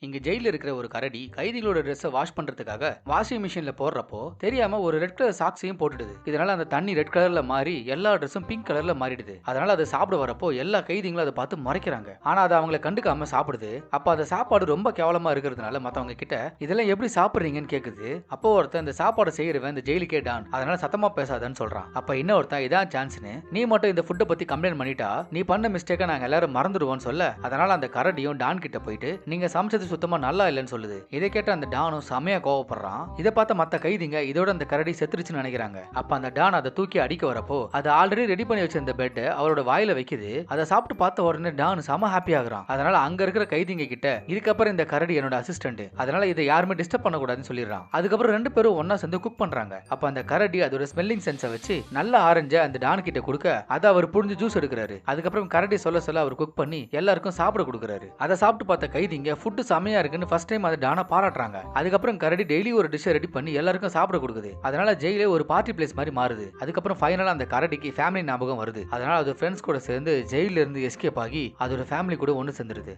இங்க ஜெயில இருக்கிற ஒரு கரடி கைதிகளோட ட்ரெஸ்ஸை வாஷ் பண்றதுக்காக வாஷிங் மிஷின்ல போடுறப்போ தெரியாம ஒரு ரெட் கலர் சாக்ஸையும் போட்டுடுது. இதனால அந்த தண்ணி ரெட் கலர்ல மாறி எல்லா ட்ரெஸ்ஸும் பிங்க் கலர்ல மாறிடுது. அதனால அதை சாப்பிட வரப்போ எல்லா கைதிகளும் அதை பார்த்து முறைக்கிறாங்க. ஆனா அதை அவங்களை கண்டுக்காம சாப்பிடுது. அப்ப அந்த சாப்பாடு ரொம்ப கேவலமா இருக்கிறதுனால மத்தவங்க கிட்ட இதெல்லாம் எப்படி சாப்பிடுறீங்கன்னு கேக்குது. அப்போ ஒருத்தன் இந்த சாப்பாடு செய்யறவன் இந்த ஜெயிலுக்கே டான், அதனால சத்தமா பேசாதன்னு சொல்றான். அப்ப இன்னொருத்தன் இதான் சான்ஸ்னு, நீ மட்டும் இந்த ஃபுட்டை பத்தி கம்ப்ளைண்ட் பண்ணிட்டா நீ பண்ண மிஸ்டேக்கை நாங்க எல்லாரும் மறந்துடுவோம்னு சொல்ல, அதனால அந்த கரடியும் டான் கிட்ட போயிட்டு நீங்க சமைச்சது சுத்தமா நல்லா இல்லைன்னு சொல்லுது. இதை கேட்ட அந்த டானும் செமையா கோவப்படுறான். இதை பார்த்த மத்த கைதிங்க இதோட அந்த கரடி செத்துருச்சுன்னு நினைக்கிறாங்க. அப்ப அந்த டான் அதை தூக்கி அடிக்க வரப்போ அது ஆல்ரெடி ரெடி பண்ணி வச்சிருந்த பெட் அவரோட வாயில வைக்குது. அதை சாப்பிட்டு பார்த்த உடனே டான் செம ஹாப்பி ஆகுறான். அதனால அங்க இருக்கிற கைதிங்க கிட்ட இதுக்கப்புறம் இந்த கரடி என்னோட அசிஸ்டன்ட், அதனால இதை யாருமே டிஸ்டர்ப் பண்ண கூடாதுன்னு சொல்லிடுறான். அதுக்கப்புறம் ரெண்டு பேரும் ஒன்னா சேர்ந்து குக் பண்றாங்க. அப்ப அந்த கரடி அதோட ஸ்மெல்லிங் சென்ஸை வச்சு நல்ல ஆரஞ்ச அந்த டான் கிட்ட கொடுக்க அதை அவர் புரிஞ்சு ஜூஸ் எடுக்கிறாரு. அதுக்கப்புறம் கரடி சொல்ல சொல்ல அவர் குக் பண்ணி எல்லாருக்கும் சாப்பிட கொடுக்குறாரு. அதை சாப்பிட்டு பார்த்த கைதிங்க ஃபுட் செமையா இருக்குன்னு ஃபர்ஸ்ட் டைம் அதை டானா பாராட்டுறாங்க. அதுக்கப்புறம் கரடி டெய்லி ஒரு டிஷ் ரெடி பண்ணி எல்லாருக்கும் சாப்பிட கொடுக்குது. அதனால ஜெயிலே ஒரு பார்ட்டி பிளேஸ் மாதிரி மாறுது. அதுக்கப்புறம் ஃபைனலா அந்த கரடிக்கு ஃபேமிலி ஞாபகம் வருது. அதனால அது ஃப்ரெண்ட்ஸ் கூட சேர்ந்து ஜெயில இருந்து எஸ்கேப் ஆகி அதோட ஃபேமிலி கூட ஒன்னு சேர்ந்துருது.